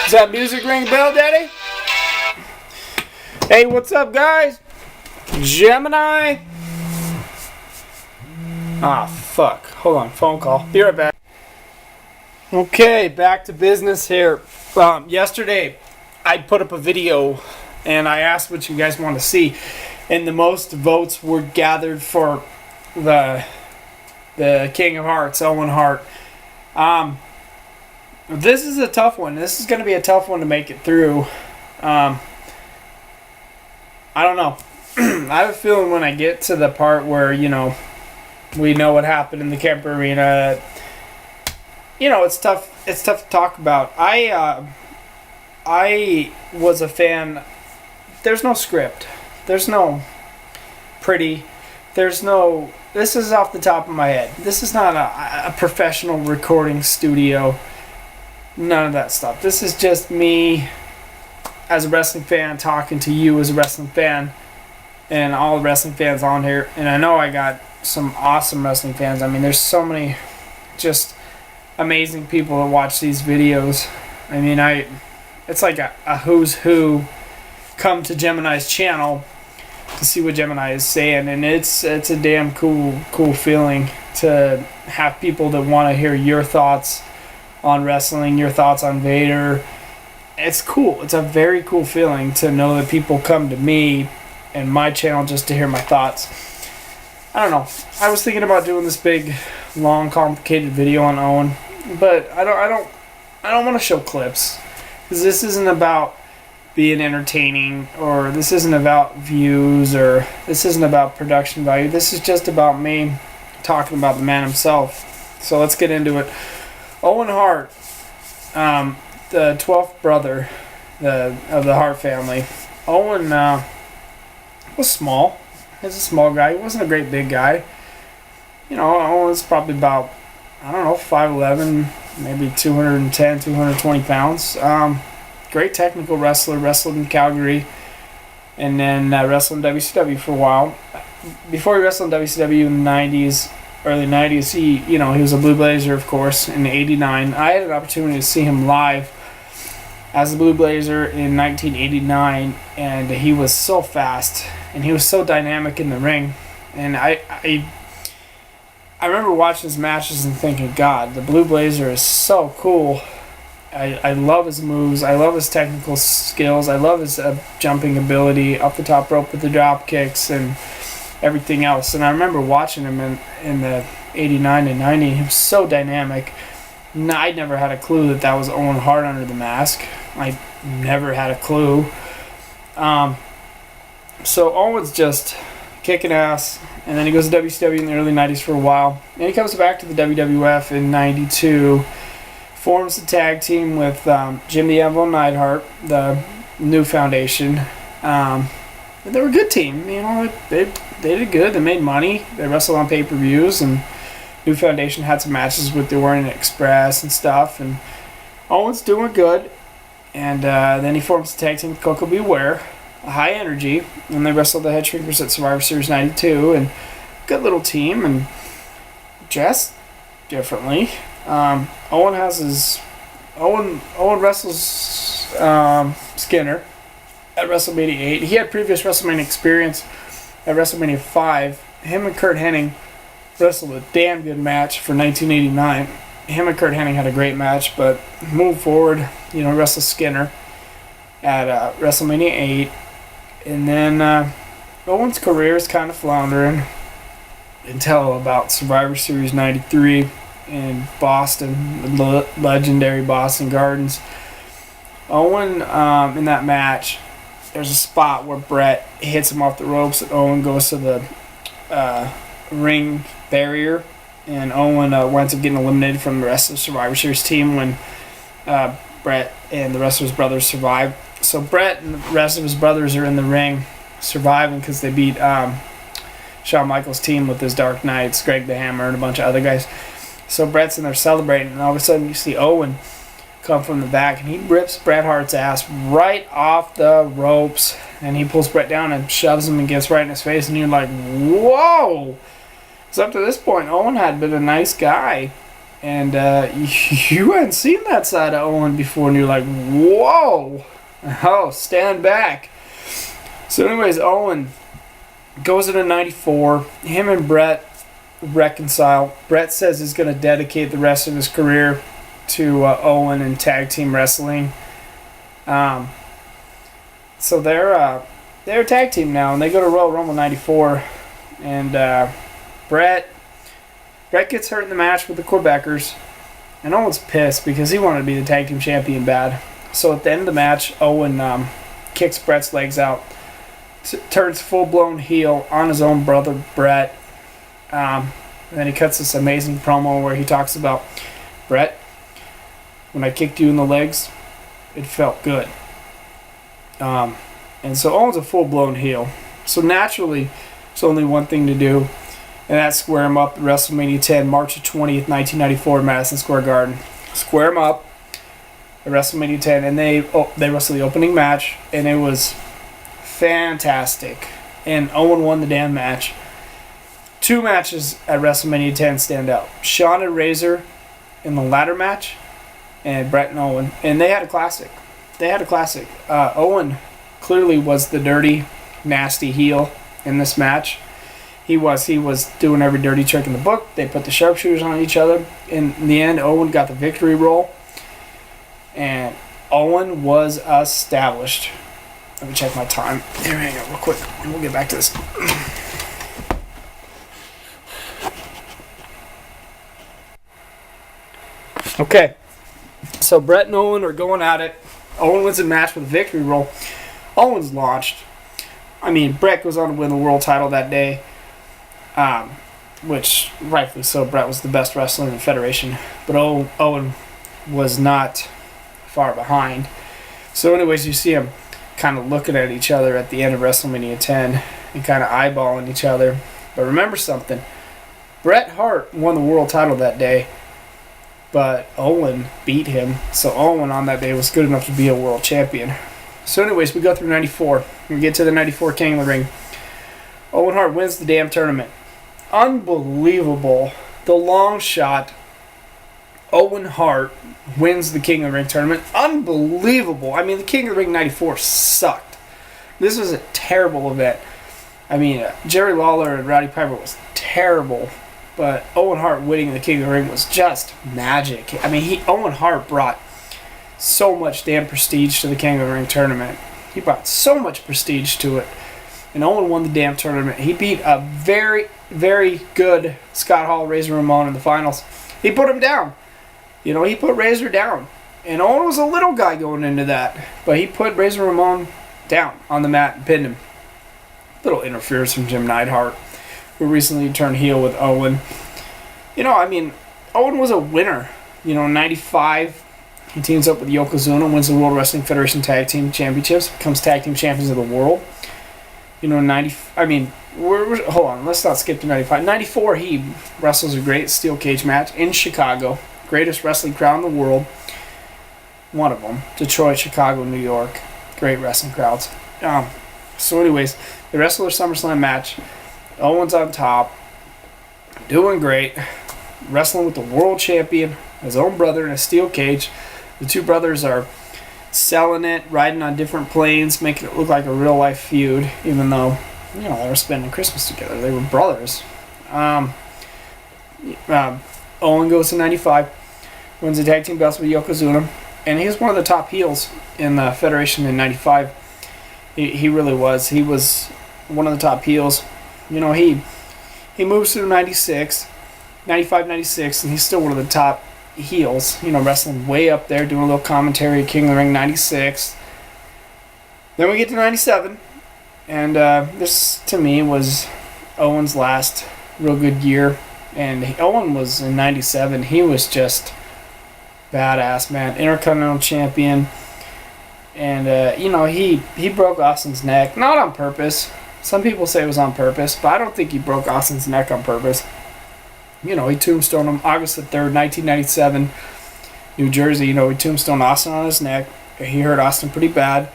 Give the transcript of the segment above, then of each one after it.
Does that music ring a bell, Daddy? Hey, what's up, guys? Gemini. Ah, fuck. Hold on, phone call. Be right back. Okay, back to business here. Yesterday, I put up a video, and I asked what you guys want to see, and the most votes were gathered for the King of Harts, Owen Hart. This is a tough one. This is going to be a tough one to make it through. I don't know. I have a feeling when I get to the part where, we know what happened in the Kemper Arena. It's tough. It's tough to talk about. I was a fan. There's no script. There's no pretty. There's no. This is off the top of my head. This is not a professional recording studio. None of that stuff. This is just me as a wrestling fan talking to you as a wrestling fan and all the wrestling fans on here. And I know I got some awesome wrestling fans. I mean, there's so many just amazing people that watch these videos. I mean, it's like a who's who come to Gemini's channel to see what Gemini is saying, and it's a damn cool feeling to have people that want to hear your thoughts on wrestling, your thoughts on Vader. It's cool. It's a very cool feeling to know that people come to me and my channel just to hear my thoughts. I don't know. I was thinking about doing this big, long, complicated video on Owen, but I don't want to show clips, because this isn't about being entertaining, or this isn't about views, or this isn't about production value. This is just about me talking about the man himself. So let's get into it. Owen Hart, the 12th brother of the Hart family. Owen was small. He was a small guy. He wasn't a great big guy. Owen was probably about, 5'11", maybe 210, 220 pounds. Great technical wrestler, wrestled in Calgary, and then wrestled in WCW for a while. Before he wrestled in WCW in the 90s, early 90s, he was a Blue Blazer, of course, in '89. I had an opportunity to see him live as a Blue Blazer in 1989, and he was so fast, and he was so dynamic in the ring. And I remember watching his matches and thinking, God, the Blue Blazer is so cool. I love his moves. I love his technical skills. I love his jumping ability up the top rope with the drop kicks and everything else. And I remember watching him in the 89 and 90. He was so dynamic. I never had a clue that was Owen Hart under the mask. I never had a clue. So Owen's just kicking ass. And then he goes to WCW in the early 90s for a while. And he comes back to the WWF in 92. Forms a tag team with Jim the Anvil Neidhart, the new foundation. They were a good team. They did good. They made money. They wrestled on pay-per-views, and New Foundation had some matches with the Orient Express and stuff. And Owen's doing good. And then he forms a tag team with Coco Beware, a high energy, and they wrestled the Head Shrinkers at Survivor Series 92. And good little team, and dressed differently. Owen wrestles Skinner at WrestleMania 8. He had previous WrestleMania experience at WrestleMania 5. Him and Curt Hennig wrestled a damn good match for 1989. Him and Curt Hennig had a great match, but moved forward, wrestled Skinner at WrestleMania 8. And then Owen's career is kind of floundering until about Survivor Series 93 in Boston, the legendary Boston Gardens. Owen, in that match, there's a spot where Brett hits him off the ropes, and Owen goes to the ring barrier, and Owen winds up getting eliminated from the rest of the Survivor Series team when Brett and the rest of his brothers survive. So Brett and the rest of his brothers are in the ring surviving because they beat Shawn Michaels' team with his Dark Knights, Greg the Hammer, and a bunch of other guys. So Brett's in there celebrating, and all of a sudden you see Owen come from the back, and he rips Bret Hart's ass right off the ropes, and he pulls Bret down and shoves him and gets right in his face, and you're like, whoa! So up to this point, Owen had been a nice guy, And you hadn't seen that side of Owen before, and you're like, whoa, oh, stand back. So anyways, Owen goes into 94. Him and Brett reconcile. Brett says he's going to dedicate the rest of his career to Owen and tag team wrestling. So they're a tag team now, and they go to Royal Rumble 94. And Brett gets hurt in the match with the Quebecers, and Owen's pissed because he wanted to be the tag team champion bad. So at the end of the match, Owen kicks Brett's legs out, turns full-blown heel on his own brother, Brett. And then he cuts this amazing promo where he talks about, Brett, when I kicked you in the legs, it felt good. And so Owen's a full-blown heel. So naturally, there's only one thing to do, and that's square him up at WrestleMania 10, March 20th, 1994, Madison Square Garden. Square him up at WrestleMania 10, and they wrestled the opening match, and it was fantastic. And Owen won the damn match. Two matches at WrestleMania 10 stand out. Shawn and Razor in the ladder match, and Brett and Owen. And they had a classic. Owen clearly was the dirty, nasty heel in this match. He was doing every dirty trick in the book. They put the sharpshooters on each other. In the end, Owen got the victory roll. And Owen was established. Let me check my time. Here, hang on real quick, and we'll get back to this. Okay, so Brett and Owen are going at it. Owen wins a match with a victory roll. Owen's launched. I mean, Brett goes on to win the world title that day, which, rightfully so, Brett was the best wrestler in the Federation, but Owen was not far behind. So anyways, you see them kind of looking at each other at the end of WrestleMania 10 and kind of eyeballing each other. But remember something, Bret Hart won the world title that day, but Owen beat him, so Owen on that day was good enough to be a world champion. So anyways, we go through 94. We get to the 94 King of the Ring. Owen Hart wins the damn tournament. Unbelievable. The long shot. Owen Hart wins the King of the Ring tournament. Unbelievable. I mean, the King of the Ring 94 sucked. This was a terrible event. I mean, Jerry Lawler and Roddy Piper was terrible. But Owen Hart winning the King of the Ring was just magic. I mean, Owen Hart brought so much damn prestige to the King of the Ring tournament. He brought so much prestige to it. And Owen won the damn tournament. He beat a very, very good Scott Hall, Razor Ramon in the finals. He put him down. You know, he put Razor down. And Owen was a little guy going into that. But he put Razor Ramon down on the mat and pinned him. Little interference from Jim Neidhart, who recently turned heel with Owen. You know, I mean, Owen was a winner. You know, in 95, he teams up with Yokozuna, wins the World Wrestling Federation Tag Team Championships, becomes Tag Team Champions of the World. You know, hold on, let's not skip to 95. 94, he wrestles a great steel cage match in Chicago. Greatest wrestling crowd in the world. One of them. Detroit, Chicago, New York. Great wrestling crowds. So anyways, they wrestle their SummerSlam match. Owen's on top. Doing great. Wrestling with the world champion, his own brother in a steel cage. The two brothers are selling it, riding on different planes, making it look like a real life feud, even though, you know, they were spending Christmas together. They were brothers. Owen goes to 95, wins the tag team belts with Yokozuna, and he's one of the top heels in the Federation in 95. He really was. He was one of the top heels. You know, he moves through 96, 95, 96, and he's still one of the top heels, you know, wrestling way up there, doing a little commentary at King of the Ring 96. Then we get to 97, and this, to me, was Owen's last real good year. And Owen was in 97. He was just badass, man. Intercontinental champion. And, you know, he broke Austin's neck. Not on purpose. Some people say it was on purpose, but I don't think he broke Austin's neck on purpose. You know, he tombstoned him August the 3rd, 1997, New Jersey. You know, he tombstoned Austin on his neck. He hurt Austin pretty bad.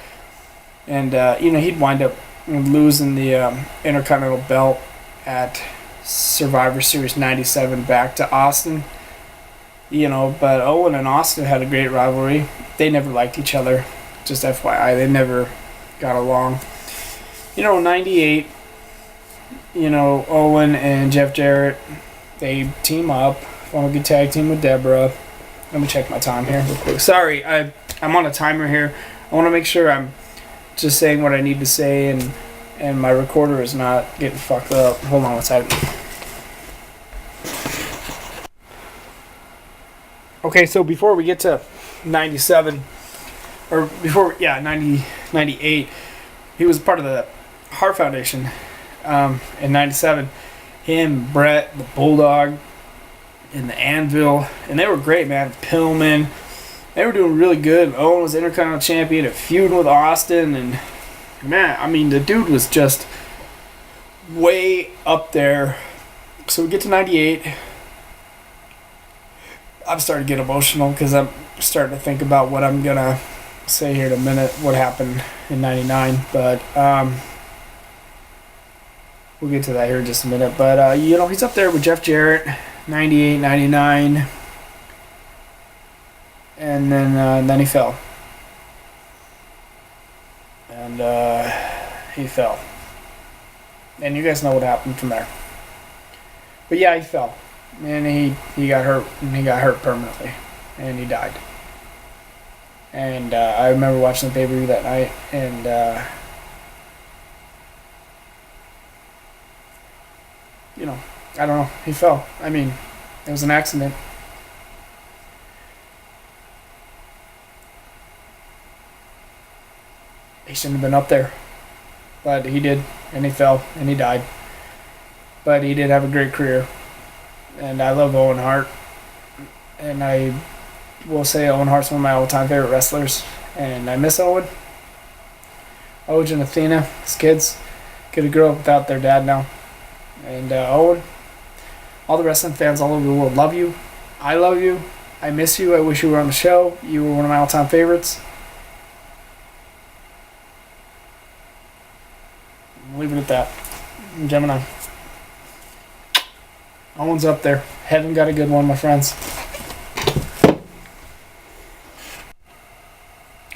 And, you know, he'd wind up losing the Intercontinental belt at Survivor Series 97 back to Austin. But Owen and Austin had a great rivalry. They never liked each other. Just FYI, they never got along. 98, Owen and Jeff Jarrett, they team up, form a good tag team with Deborah. Let me check my time here real quick. Sorry, I'm on a timer here. I want to make sure I'm just saying what I need to say and my recorder is not getting fucked up. Hold on one second. Okay, so before we get to 97, or before, 98, he was part of the Hart Foundation in 97. Him, Brett, the Bulldog, and the Anvil, and they were great, man. Pillman, they were doing really good. Owen was Intercontinental Champion, feuding with Austin, and man, I mean, the dude was just way up there. So we get to 98. I'm starting to get emotional because I'm starting to think about what I'm going to say here in a minute, what happened in 99. But we'll get to that here in just a minute. But, he's up there with Jeff Jarrett, 98, 99. And then he fell. And he fell. And you guys know what happened from there. But yeah, he fell. And he got hurt. And he got hurt permanently. And he died. And I remember watching the pay-per-view that night. And I don't know. He fell. I mean, it was an accident. He shouldn't have been up there. But he did. And he fell. And he died. But he did have a great career. And I love Owen Hart. And I will say Owen Hart's one of my all-time favorite wrestlers. And I miss Owen. Owen and Athena, his kids, could have grown up without their dad now. And Owen, all the wrestling fans all over the world love you. I love you. I miss you. I wish you were on the show. You were one of my all-time favorites. I'll leave it at that. Gemini. Owen's up there. Heaven got a good one, my friends.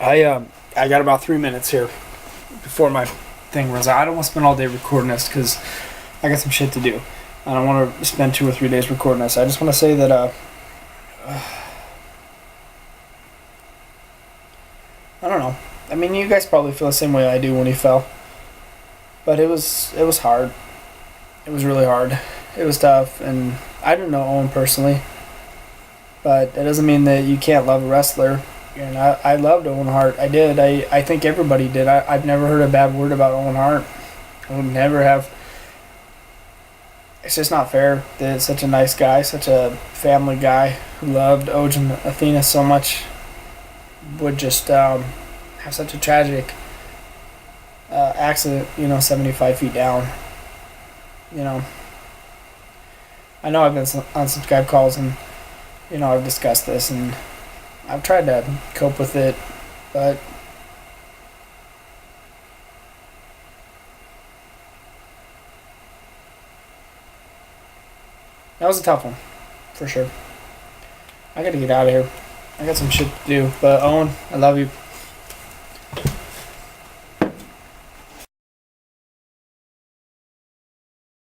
I got about 3 minutes here before my thing runs out. I don't want to spend all day recording this because I got some shit to do. I don't want to spend 2 or 3 days recording this. I just want to say that I don't know. I mean, you guys probably feel the same way I do when he fell. But it was hard. It was really hard. It was tough, and I didn't know Owen personally, but that doesn't mean that you can't love a wrestler. And I loved Owen Hart. I did. I think everybody did. I've never heard a bad word about Owen Hart. I would never have. It's just not fair that such a nice guy, such a family guy who loved Owen and Athena so much would just have such a tragic accident, 75 feet down. I know I've been on some Skype calls and, I've discussed this and I've tried to cope with it, but that was a tough one, for sure. I gotta get out of here. I got some shit to do, but Owen, I love you.